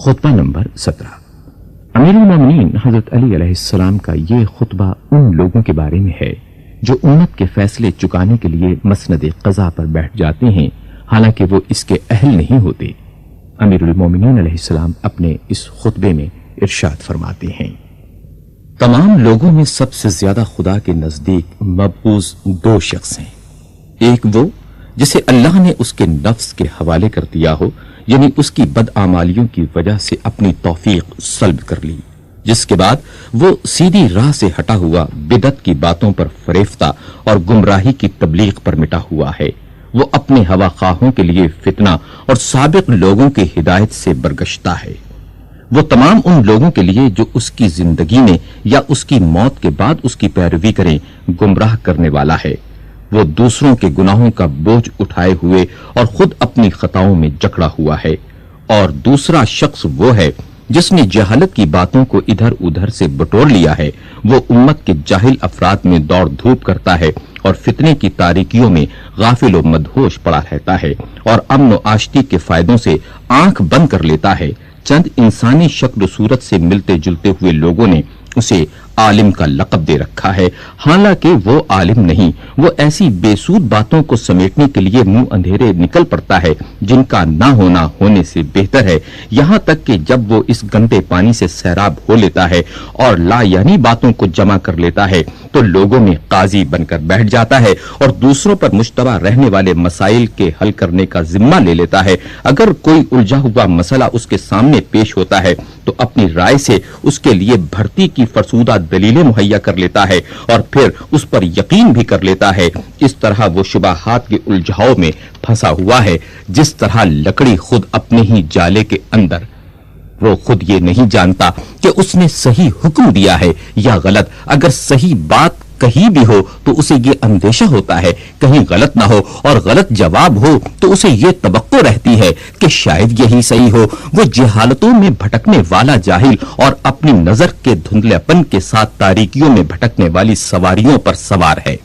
خطبہ نمبر 17۔ امیر المومنین حضرت علی علیہ السلام کا یہ خطبہ ان لوگوں کے بارے میں ہے جو امت کے فیصلے چکانے کے لیے مسند قضا پر بیٹھ جاتے ہیں، حالانکہ وہ اس کے اہل نہیں ہوتے۔ امیر المومنین علیہ السلام اپنے اس خطبے میں ارشاد فرماتے ہیں، تمام لوگوں میں سب سے زیادہ خدا کے نزدیک مبغوض دو شخص ہیں، ایک وہ جسے اللہ نے اس کے نفس کے حوالے کر دیا ہو، یعنی اس کی بدعمالیوں کی وجہ سے اپنی توفیق سلب کر لی، جس کے بعد وہ سیدھی راہ سے ہٹا ہوا بدعت کی باتوں پر فریفتہ اور گمراہی کی تبلیغ پر مٹا ہوا ہے۔ وہ اپنے ہوا خواہوں کے لیے فتنہ اور سابق لوگوں کی ہدایت سے برگشتہ ہے۔ وہ تمام ان لوگوں کے لیے جو اس کی زندگی میں یا اس کی موت کے بعد اس کی پیروی کریں گمراہ کرنے والا ہے۔ وہ دوسروں کے گناہوں کا بوجھ اٹھائے ہوئے اور خود اپنی خطاؤں میں جکڑا ہوا ہے، اور دوسرا شخص وہ ہے جس نے جہالت کی باتوں کو ادھر ادھر سے بٹور لیا ہے۔ وہ امت کے جاہل افراد میں دوڑ دھوپ کرتا ہے اور فتنے کی تاریکیوں میں غافل و مدہوش پڑا رہتا ہے، اور امن و آشتی کے فائدوں سے آنکھ بند کر لیتا ہے۔ چند انسانی شکل و صورت سے ملتے جلتے ہوئے لوگوں نے اسے عالم کا لقب دے رکھا ہے، حالانکہ وہ عالم نہیں۔ وہ ایسی بے سود باتوں کو سمیٹنے کے لیے منہ اندھیرے نکل پڑتا ہے جن کا نہ ہونا ہونے سے بہتر ہے، یہاں تک کہ جب وہ اس گندے پانی سے سیراب ہو لیتا ہے اور لا یعنی باتوں کو جمع کر لیتا ہے تو لوگوں میں قاضی بن کر بیٹھ جاتا ہے اور دوسروں پر مشتبہ رہنے والے مسائل کے حل کرنے کا ذمہ لے لیتا ہے۔ اگر کوئی الجھا ہوا مسئلہ اس کے سامنے پیش ہوتا ہے تو اپنی رائے سے اس کے لیے بھرتی کی فرسودہ دلیلیں مہیا کر لیتا ہے اور پھر اس پر یقین بھی کر لیتا ہے۔ اس طرح وہ شبہات کے الجھاؤ میں پھنسا ہوا ہے، جس طرح لکڑی خود اپنے ہی جالے کے اندر۔ وہ خود یہ نہیں جانتا کہ اس نے صحیح حکم دیا ہے یا غلط۔ اگر صحیح بات کہیں بھی ہو تو اسے یہ اندیشہ ہوتا ہے کہیں غلط نہ ہو، اور غلط جواب ہو تو اسے یہ توقع رہتی ہے کہ شاید یہی صحیح ہو۔ وہ جہالتوں میں بھٹکنے والا جاہل اور اپنی نظر کے دھندلےپن کے ساتھ تاریکیوں میں بھٹکنے والی سواریوں پر سوار ہے۔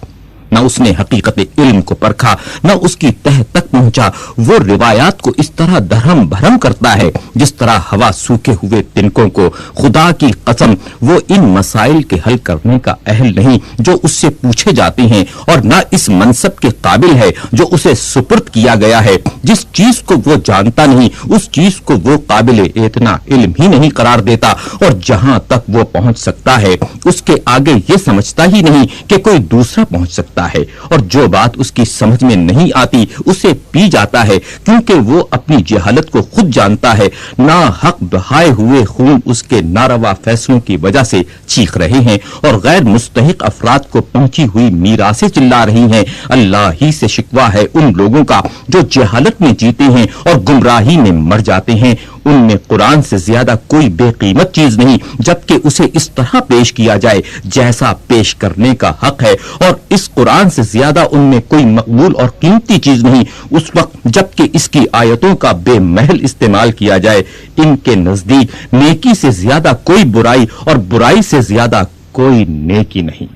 نہ اس نے حقیقت علم کو پرکھا، نہ اس کی تہ تک پہنچا۔ وہ روایات کو اس طرح دھرم بھرم کرتا ہے جس طرح ہوا سوکھے ہوئے تنکوں کو۔ خدا کی قسم وہ ان مسائل کے حل کرنے کا اہل نہیں جو اس سے پوچھے جاتے ہیں، اور نہ اس منصب کے قابل ہے جو اسے سپرد کیا گیا ہے۔ جس چیز کو وہ جانتا نہیں اس چیز کو وہ قابل اعتنا علم ہی نہیں قرار دیتا، اور جہاں تک وہ پہنچ سکتا ہے اس کے آگے یہ سمجھتا ہی نہیں کہ کوئی دوسرا پہنچ سکتا ہے، اور جو بات اس کی سمجھ میں نہیں آتی اسے پی جاتا ہے، کیونکہ وہ اپنی جہالت کو خود جانتا ہے۔ نا حق بہائے ہوئے خون اس کے ناروا فیصلوں کی وجہ سے چیخ رہے ہیں، اور غیر مستحق افراد کو پہنچی ہوئی میراثیں چلا رہی ہیں۔ اللہ ہی سے شکوہ ہے ان لوگوں کا جو جہالت میں جیتے ہیں اور گمراہی میں مر جاتے ہیں۔ ان میں قرآن سے زیادہ کوئی بے قیمت چیز نہیں، جبکہ اسے اس طرح پیش کیا جائے جیسا پیش کرنے کا حق ہے، اور اس قرآن سے زیادہ ان میں کوئی مقبول اور قیمتی چیز نہیں اس وقت جبکہ اس کی آیتوں کا بے محل استعمال کیا جائے۔ ان کے نزدیک نیکی سے زیادہ کوئی برائی اور برائی سے زیادہ کوئی نیکی نہیں۔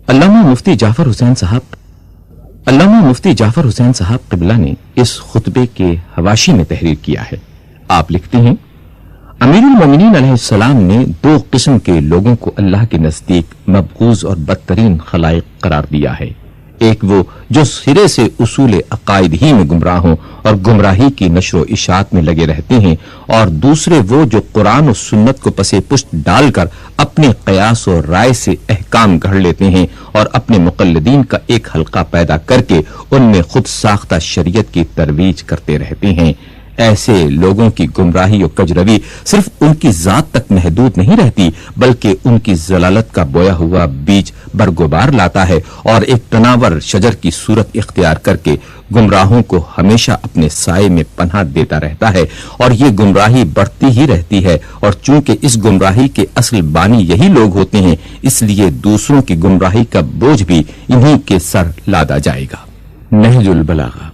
علامہ مفتی جعفر حسین صاحب قبلہ نے اس خطبے کے حواشی میں تحریر کیا ہے۔ آپ لکھتے ہیں، امیر المومنین علیہ السلام نے دو قسم کے لوگوں کو اللہ کے نزدیک مبغوض اور بدترین خلائق قرار دیا ہے۔ ایک وہ جو سرے سے اصول عقائد ہی میں گمراہ ہوں اور گمراہی کی نشر و اشاعت میں لگے رہتے ہیں، اور دوسرے وہ جو قرآن و سنت کو پسے پشت ڈال کر اپنے قیاس و رائے سے احکام گھڑ لیتے ہیں اور اپنے مقلدین کا ایک حلقہ پیدا کر کے ان میں خود ساختہ شریعت کی ترویج کرتے رہتے ہیں۔ ایسے لوگوں کی گمراہی و کجروی صرف ان کی ذات تک محدود نہیں رہتی، بلکہ ان کی ضلالت کا بویا ہوا بیج برگوبار لاتا ہے اور ایک تناور شجر کی صورت اختیار کر کے گمراہوں کو ہمیشہ اپنے سائے میں پناہ دیتا رہتا ہے، اور یہ گمراہی بڑھتی ہی رہتی ہے۔ اور چونکہ اس گمراہی کے اصل بانی یہی لوگ ہوتے ہیں، اس لیے دوسروں کی گمراہی کا بوجھ بھی انہی کے سر لادا جائے گا۔ نہج البلاغہ۔